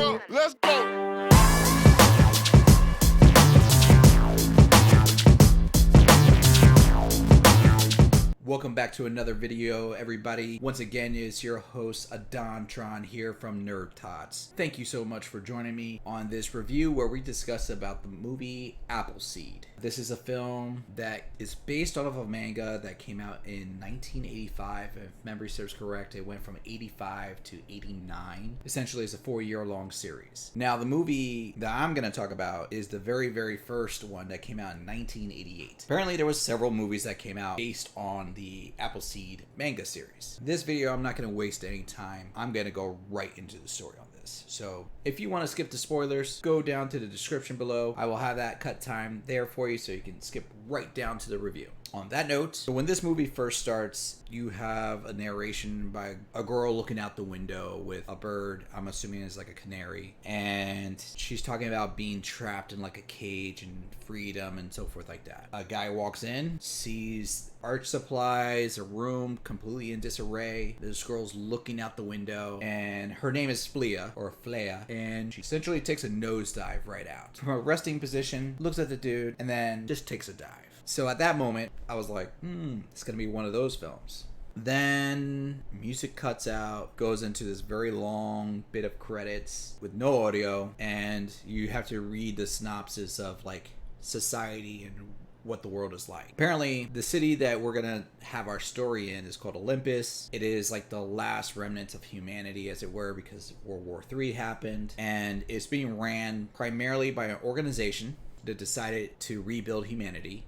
go. Let's go. Welcome back to another video, everybody. Once again, it's your host, Ahdontron, here from NerdTots. Thank you so much for joining me on this review where we discuss about the movie Appleseed. This is a film that is based off of a manga that came out in 1985. If memory serves correct, it went from 85 to 89. Essentially, it's a 4-year-long series. Now, the movie that I'm going to talk about is the very first one that came out in 1988. Apparently, there was several movies that came out based on the Appleseed manga series. This video, I'm not going to waste any time. I'm going to go right into the story on this. So if you want to skip the spoilers, go down to the description below. I will have that cut time there for you so you can skip right down to the review. On that note, so when this movie first starts, you have a narration by a girl looking out the window with a bird, I'm assuming it's like a canary, and she's talking about being trapped in like a cage and freedom and so forth like that. A guy walks in, sees art supplies, a room completely in disarray. This girl's looking out the window, and her name is Flea, and she essentially takes a nosedive right out. From a resting position, looks at the dude, and then just takes a dive. So at that moment, I was like, it's gonna be one of those films. Then music cuts out, goes into this very long bit of credits with no audio, and you have to read the synopsis of like society and what the world is like. Apparently, the city that we're gonna have our story in is called Olympus. It is like the last remnants of humanity, as it were, because World War III happened, and it's being ran primarily by an organization that decided to rebuild humanity.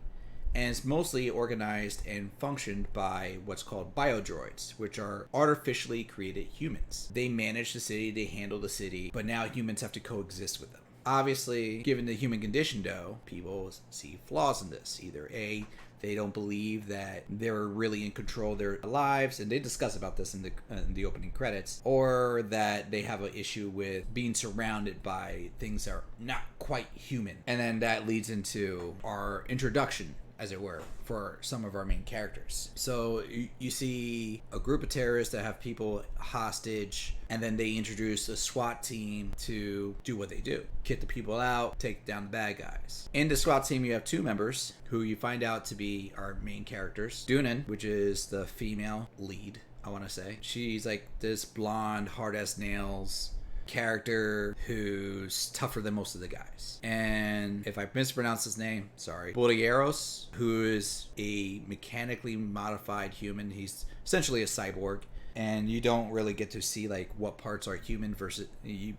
And it's mostly organized and functioned by what's called biodroids, which are artificially created humans. They manage the city, they handle the city, but now humans have to coexist with them. Obviously, given the human condition though, people see flaws in this. Either A, they don't believe that they're really in control of their lives, and they discuss about this in the opening credits, or that they have an issue with being surrounded by things that are not quite human. And then that leads into our introduction, as it were, for some of our main characters. So you see a group of terrorists that have people hostage, and then they introduce a SWAT team to do what they do. Kick the people out, take down the bad guys. In the SWAT team, you have two members who you find out to be our main characters. Dunan, which is the female lead, I want to say. She's like this blonde, hard-ass nails character who's tougher than most of the guys. And if I mispronounce his name, sorry. Bolieros, who is a mechanically modified human. He's essentially a cyborg. And you don't really get to see like what parts are human versus he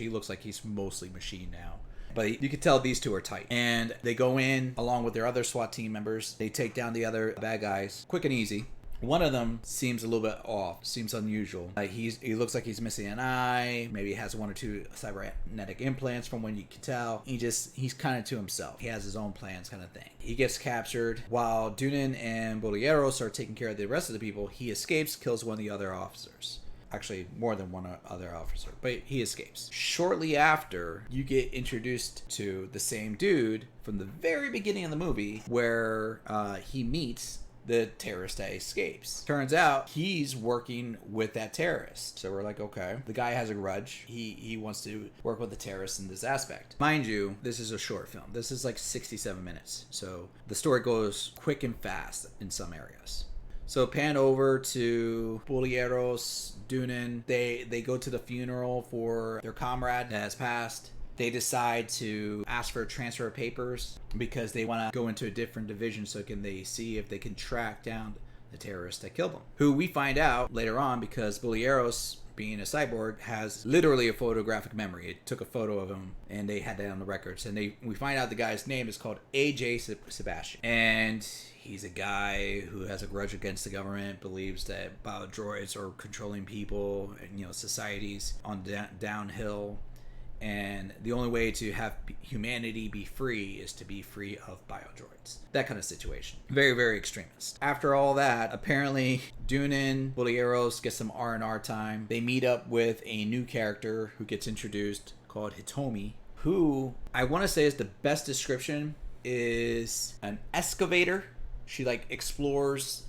looks like he's mostly machine now. But you can tell these two are tight. And they go in along with their other SWAT team members. They take down the other bad guys quick and easy. One of them seems a little bit off, seems unusual. He looks like he's missing an eye, maybe has one or two cybernetic implants from what you can tell. He's kind of to himself. He has his own plans kind of thing. He gets captured. While Dunan and Bolieros are taking care of the rest of the people, he escapes, kills one of the other officers. Actually, more than one other officer, but he escapes. Shortly after, you get introduced to the same dude from the very beginning of the movie where he meets the terrorist that escapes. Turns out he's working with that terrorist. So we're like, okay, the guy has a grudge. He wants to work with the terrorist in this aspect. Mind you, this is a short film. This is like 67 minutes. So the story goes quick and fast in some areas. So pan over to Bolieros, Dunan. They go to the funeral for their comrade that has passed. They decide to ask for a transfer of papers because they want to go into a different division so they see if they can track down the terrorist that killed them. Who we find out later on, because Bolieros, being a cyborg, has literally a photographic memory. It took a photo of him and they had that on the records. And we find out the guy's name is called A.J. Sebastian. And he's a guy who has a grudge against the government, believes that biodroids are controlling people and societies on downhill. And the only way to have humanity be free is to be free of biodroids. That kind of situation. Very, very extremist. After all that, apparently Dunan, Bolieros get some R&R time. They meet up with a new character who gets introduced called Hitomi, who I want to say is the best description is an excavator. She explores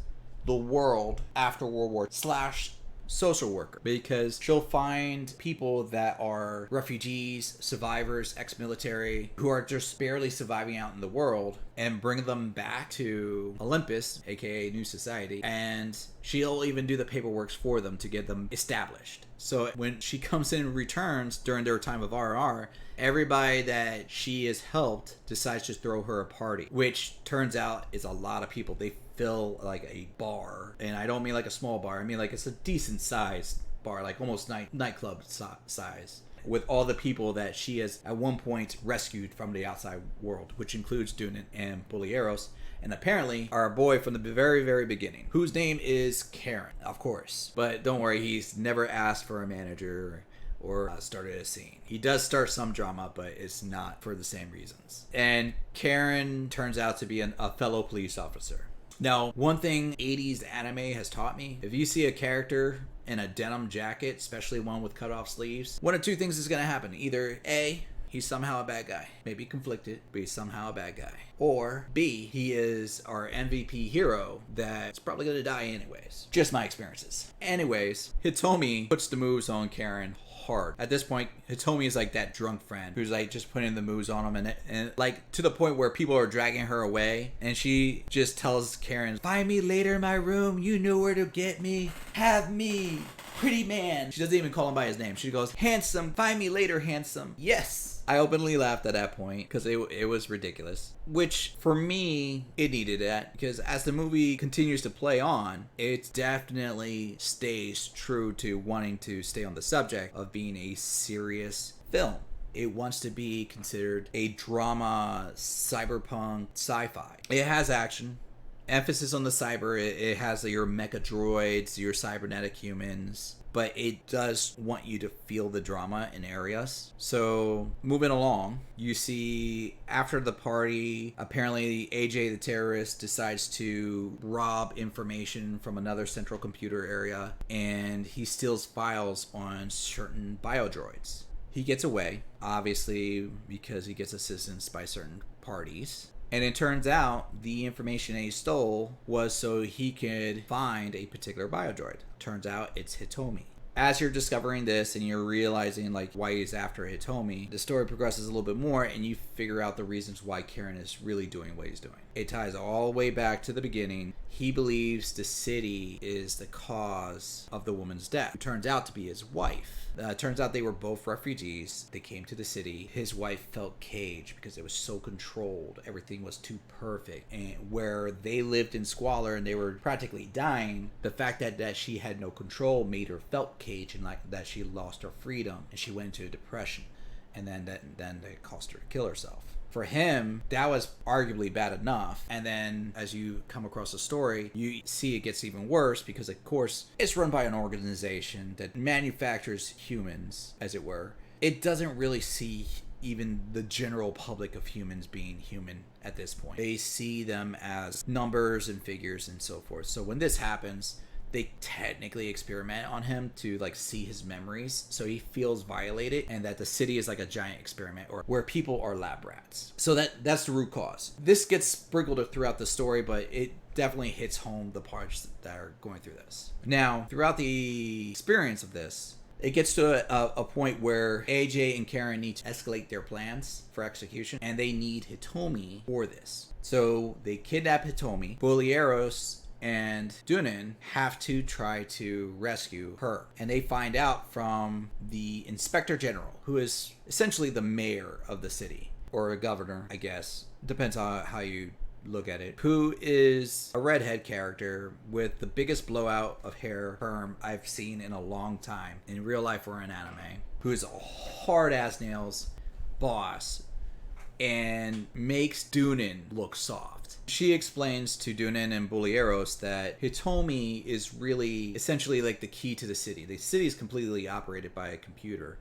the world after World War / social worker, because she'll find people that are refugees, survivors, ex-military, who are just barely surviving out in the world, and bring them back to Olympus, aka New Society, and she'll even do the paperwork for them to get them established. So when she comes in and returns during their time of RR, everybody that she has helped decides to throw her a party, which turns out is a lot of people. They fill like a bar, and I don't mean like a small bar. I mean like it's a decent sized bar, like almost nightclub size, with all the people that she has at one point rescued from the outside world, which includes Dunan and Bulieros, and apparently our boy from the very, very beginning, whose name is Karen, of course. But don't worry, he's never asked for a manager or started a scene. He does start some drama, but it's not for the same reasons. And Karen turns out to be a fellow police officer. Now, one thing 80s anime has taught me, if you see a character in a denim jacket, especially one with cut off sleeves, one of two things is going to happen. Either A, he's somehow a bad guy. Maybe conflicted, but he's somehow a bad guy. Or B, he is our MVP hero that's probably going to die anyways. Just my experiences. Anyways, Hitomi puts the moves on Karen hard. At this point, Hitomi is like that drunk friend who's like just putting the moves on him, and like to the point where people are dragging her away, and she just tells Karen, "Find me later in my room. You know where to get me. Have me, pretty man." She doesn't even call him by his name. She goes, "Handsome, find me later, handsome." Yes. I openly laughed at that point because it was ridiculous. Which, for me, it needed that, because as the movie continues to play on, it definitely stays true to wanting to stay on the subject of being a serious film. It wants to be considered a drama, cyberpunk, sci-fi. It has action. Emphasis on the cyber. It has your mecha droids, your cybernetic humans, but it does want you to feel the drama in areas. So moving along, you see after the party, apparently AJ the terrorist decides to rob information from another central computer area, and he steals files on certain biodroids. He gets away, obviously, because he gets assistance by certain parties. And it turns out the information he stole was so he could find a particular biodroid. Turns out it's Hitomi. As you're discovering this and you're realizing like why he's after Hitomi, the story progresses a little bit more, and you figure out the reasons why Karen is really doing what he's doing. It ties all the way back to the beginning. He believes the city is the cause of the woman's death. It turns out to be his wife. Turns out they were both refugees. They came to the city. His wife felt caged because it was so controlled. Everything was too perfect. And where they lived in squalor and they were practically dying, the fact that she had no control made her felt caged, and like that she lost her freedom and she went into a depression. And then it caused her to kill herself. For him, that was arguably bad enough. And then as you come across the story, you see it gets even worse because, of course, it's run by an organization that manufactures humans, as it were. It doesn't really see even the general public of humans being human at this point. They see them as numbers and figures and so forth. So when this happens, they technically experiment on him to like see his memories, so he feels violated, and that the city is like a giant experiment or where people are lab rats. So that's the root cause. This gets sprinkled throughout the story, but it definitely hits home the parts that are going through this. Now, throughout the experience of this, it gets to a point where AJ and Karen need to escalate their plans for execution, and they need Hitomi for this. So they kidnap Hitomi. Bulieros and Dunan have to try to rescue her. And they find out from the Inspector General, who is essentially the mayor of the city, or a governor, I guess. Depends on how you look at it. Who is a redhead character with the biggest blowout of hair perm I've seen in a long time, in real life or in anime. Who is a hard-ass nails boss and makes Dunan look soft. She explains to Dunan and Bulieros that Hitomi is really essentially like the key to the city. The city is completely operated by a computer,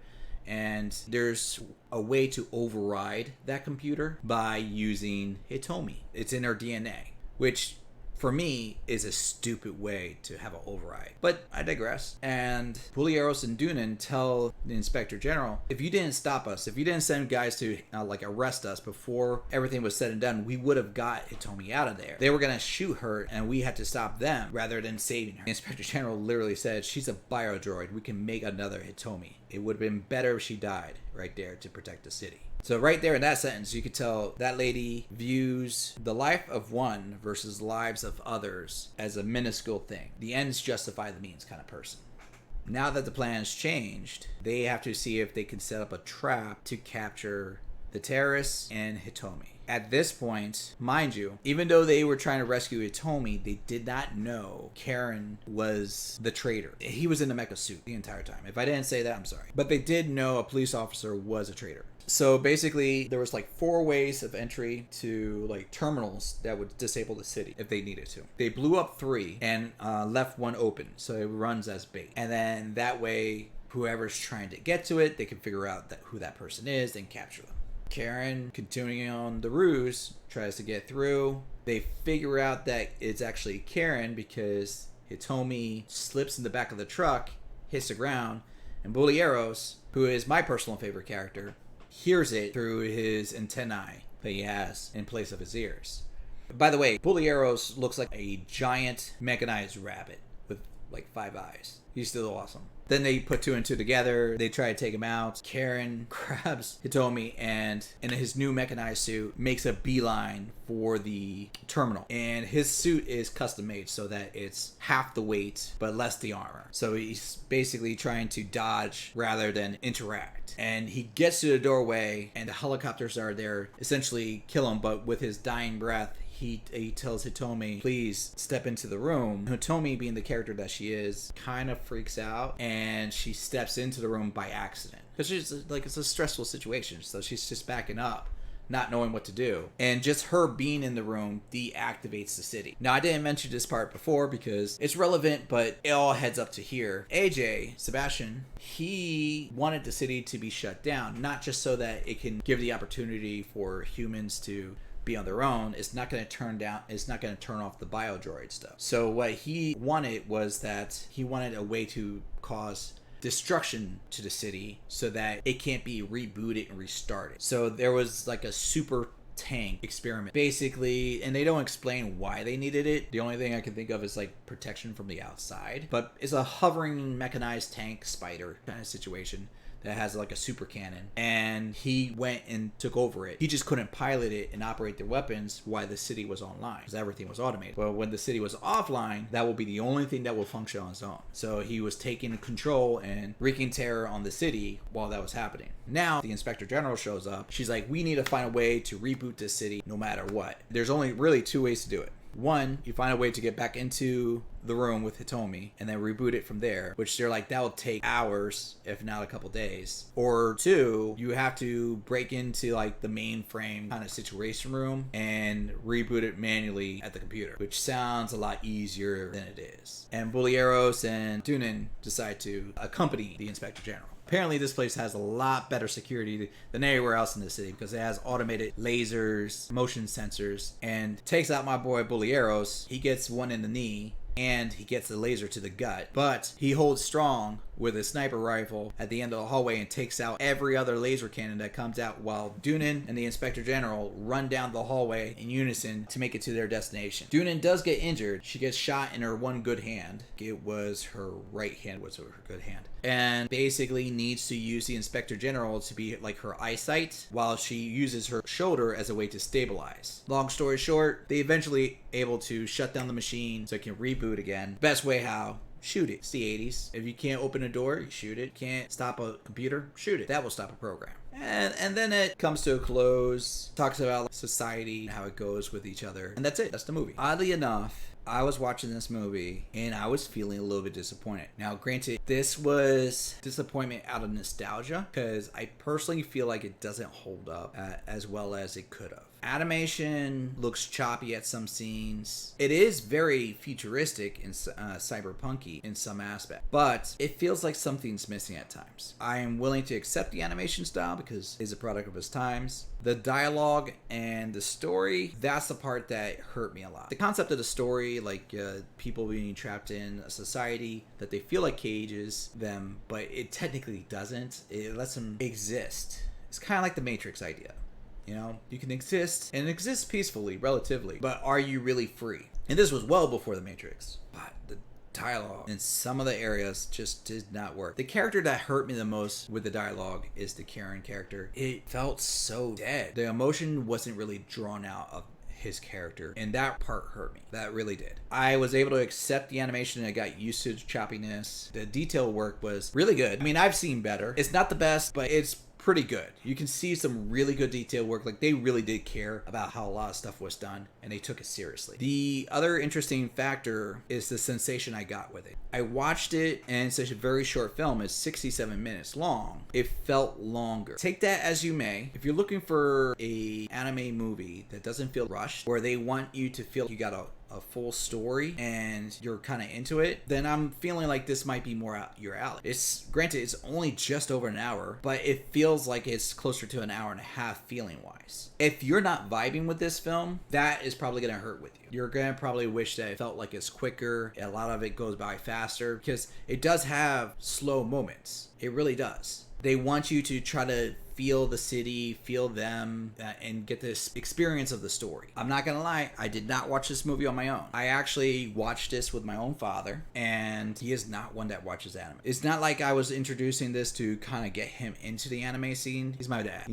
and there's a way to override that computer by using Hitomi. It's in her DNA, which for me, is a stupid way to have an override. But I digress. And Bulieros and Dunan tell the Inspector General, if you didn't stop us, if you didn't send guys to arrest us before everything was said and done, we would have got Hitomi out of there. They were going to shoot her and we had to stop them rather than saving her. The Inspector General literally said, she's a biodroid. We can make another Hitomi. It would have been better if she died right there to protect the city. So right there in that sentence, you could tell that lady views the life of one versus lives of others as a minuscule thing. The ends justify the means kind of person. Now that the plan's changed, they have to see if they can set up a trap to capture the terrorists and Hitomi. At this point, mind you, even though they were trying to rescue Hitomi, they did not know Karen was the traitor. He was in the mecha suit the entire time. If I didn't say that, I'm sorry. But they did know a police officer was a traitor. So basically, there was 4 ways of entry to terminals that would disable the city if they needed to. They blew up 3 and left 1 open, so it runs as bait. And then that way, whoever's trying to get to it, they can figure out who that person is and capture them. Karen, continuing on the ruse, tries to get through. They figure out that it's actually Karen because Hitomi slips in the back of the truck, hits the ground, and Bulieros, who is my personal favorite character, hears it through his antennae that he has in place of his ears. By the way, Bulieros looks like a giant mechanized rabbit with 5 eyes. He's still awesome. Then they put 2 and 2 together. They try to take him out. Karen grabs Hitomi and, in his new mechanized suit, makes a beeline for the terminal. And his suit is custom made so that it's half the weight but less the armor. So he's basically trying to dodge rather than interact. And he gets to the doorway and the helicopters are there, essentially kill him, but with his dying breath, he tells Hitomi, please step into the room. Hitomi, being the character that she is, kind of freaks out and she steps into the room by accident. Because she's it's a stressful situation, so she's just backing up, not knowing what to do. And just her being in the room deactivates the city. Now, I didn't mention this part before because it's relevant, but it all heads up to here. AJ, Sebastian, he wanted the city to be shut down, not just so that it can give the opportunity for humans to be on their own. It's not going to turn off the biodroid stuff. So what he wanted was that he wanted a way to cause destruction to the city so that it can't be rebooted and restarted. So there was a super tank experiment basically, and they don't explain why they needed it. The only thing I can think of is protection from the outside, but it's a hovering mechanized tank spider kind of situation that has a super cannon, and he went and took over it. He just couldn't pilot it and operate their weapons while the city was online because everything was automated. But when the city was offline, that will be the only thing that will function on its own. So he was taking control and wreaking terror on the city while that was happening. Now the Inspector General shows up. She's like, we need to find a way to reboot this city no matter what. There's only really 2 ways to do it. One, you find a way to get back into the room with Hitomi and then reboot it from there, which they're that will take hours, if not a couple days. Or 2, you have to break into the mainframe kind of situation room and reboot it manually at the computer, which sounds a lot easier than it is. And Bulieros and Dunan decide to accompany the Inspector General. Apparently this place has a lot better security than anywhere else in the city because it has automated lasers, motion sensors, and takes out my boy Bulieros. He gets 1 in the knee and he gets the laser to the gut, but he holds strong with a sniper rifle at the end of the hallway and takes out every other laser cannon that comes out while Dunan and the Inspector General run down the hallway in unison to make it to their destination. Dunan does get injured. She gets shot in her one good hand. It was her right hand was her good hand. And basically needs to use the Inspector General to be her eyesight while she uses her shoulder as a way to stabilize. Long story short, they eventually able to shut down the machine so it can reboot again. Best way how? Shoot it. It's the 80s. If you can't open a door, you shoot it. Can't stop a computer, shoot it. That will stop a program. And then it comes to a close, talks about society and how it goes with each other. And that's it. That's the movie. Oddly enough, I was watching this movie and I was feeling a little bit disappointed. Now, granted, this was disappointment out of nostalgia because I personally feel like it doesn't hold up as well as it could have. Animation looks choppy at some scenes. It is very futuristic and cyberpunky in some aspect, but it feels like something's missing at times. I am willing to accept the animation style because it's a product of its times. The dialogue and the story, that's the part that hurt me a lot. The concept of the story, like people being trapped in a society that they feel like cages them, but it technically doesn't. It lets them exist. It's kind of like the Matrix idea. You know, you can exist and exist peacefully, relatively, but are you really free? And this was well before the Matrix. But the dialogue in some of the areas just did not work. The character that hurt me the most with the dialogue is the Karen character. It felt so dead. The emotion wasn't really drawn out of his character, and that part hurt me. That really did. I was able to accept the animation and I got used to the choppiness. The detail work was really good. I mean, I've seen better. It's not the best, but it's pretty good. You can see some really good detail work. Like, they really did care about how a lot of stuff was done, and they took it seriously. The other interesting factor is the sensation I got with it. I watched it, and it's a very short film. It's 67 minutes long. It felt longer. Take that as you may. If you're looking for a anime movie that doesn't feel rushed, where they want you to feel you got a full story and you're kind of into it, then I'm feeling like this might be more your alley. It's granted, it's only just over an hour, but it feels like it's closer to an hour and a half feeling wise. If you're not vibing with this film, that is probably going to hurt with you. You're going to probably wish that it felt like it's quicker. A lot of it goes by faster because it does have slow moments. It really does. They want you to try to feel the city, feel them, and get this experience of the story. I'm not gonna lie, I did not watch this movie on my own. I actually watched this with my own father, and he is not one that watches anime. It's not like I was introducing this to kind of get him into the anime scene. He's my dad.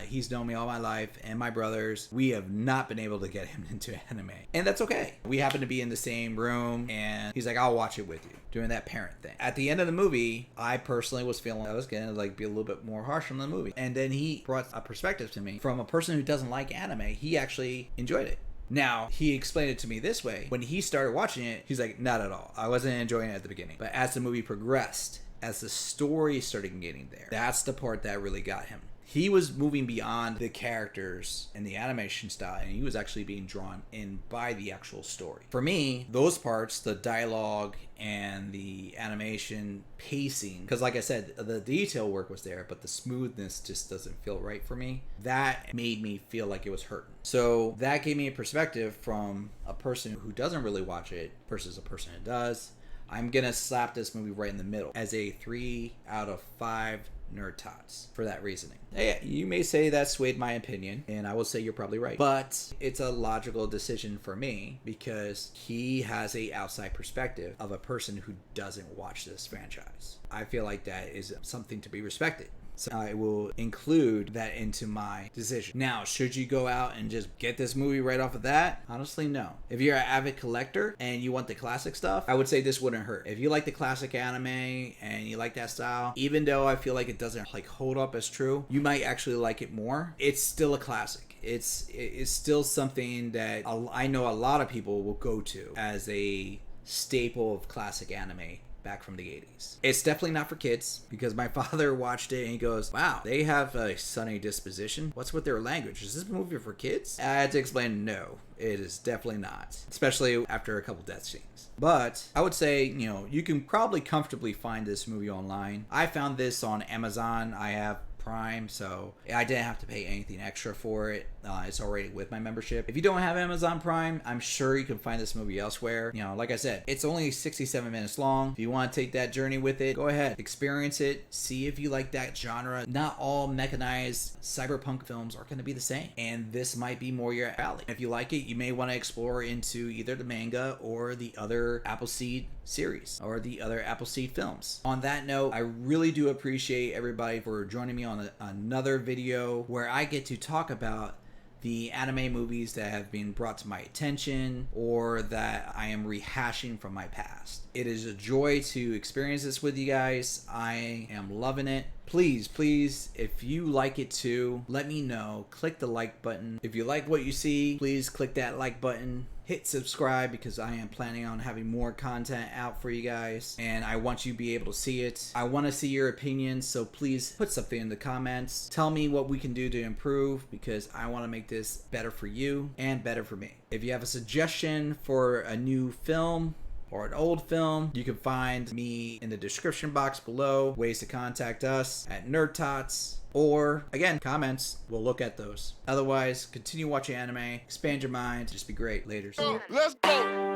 He's known me all my life, and my brothers. We have not been able to get him into anime, and that's okay. We happen to be in the same room, and he's like, I'll watch it with you, doing that parent thing. At the end of the movie, I personally was feeling I was gonna be a little bit more harsh on the movie. And then he brought a perspective to me from a person who doesn't like anime. He actually enjoyed it. Now, he explained it to me this way. When he started watching it, he's like, not at all. I wasn't enjoying it at the beginning. But as the movie progressed, as the story started getting there, that's the part that really got him. He was moving beyond the characters and the animation style, and he was actually being drawn in by the actual story. For me, those parts, the dialogue and the animation pacing, because like I said, the detail work was there, but the smoothness just doesn't feel right for me. That made me feel like it was hurting. So that gave me a perspective from a person who doesn't really watch it versus a person who does. I'm gonna slap this movie right in the middle as a 3 out of 5 NerdTots for that reasoning. Yeah, you may say that swayed my opinion, and I will say you're probably right. But it's a logical decision for me because he has a outside perspective of a person who doesn't watch this franchise. I feel like that is something to be respected. So I will include that into my decision. Now, should you go out and just get this movie right off of that? Honestly, no. If you're an avid collector and you want the classic stuff, I would say this wouldn't hurt. If you like the classic anime and you like that style, even though I feel like it doesn't hold up as true, you might actually like it more. It's still a classic. It's still something that I know a lot of people will go to as a staple of classic anime back from the 80s. It's definitely not for kids because my father watched it and he goes, wow, they have a sunny disposition. What's with their language? Is this movie for kids? I had to explain, no, it is definitely not, especially after a couple death scenes. But I would say, you can probably comfortably find this movie online. I found this on Amazon. I have Prime, so I didn't have to pay anything extra for it. It's already with my membership. If you don't have Amazon Prime, I'm sure you can find this movie elsewhere. Like I said, it's only 67 minutes long. If you want to take that journey with it, go ahead, experience it, see if you like that genre. Not all mechanized cyberpunk films are going to be the same, and this might be more your alley. If you like it, you may want to explore into either the manga or the other Appleseed series or the other Appleseed films. On that note, I really do appreciate everybody for joining me on another video where I get to talk about the anime movies that have been brought to my attention or that I am rehashing from my past. It is a joy to experience this with you guys. I am loving it. Please, if you like it too, let me know. Click the like button. If you like what you see, please click that like button. hit subscribe because I am planning on having more content out for you guys, and I want you to be able to see it. I want to see your opinions, so please put something in the comments. Tell me what we can do to improve, because I want to make this better for you and better for me. If you have a suggestion for a new film or an old film, you can find me in the description box below. Ways to contact us at NerdTots, or again, comments. We'll look at those. Otherwise, continue watching anime, expand your mind, just be great. Laters. Let's go.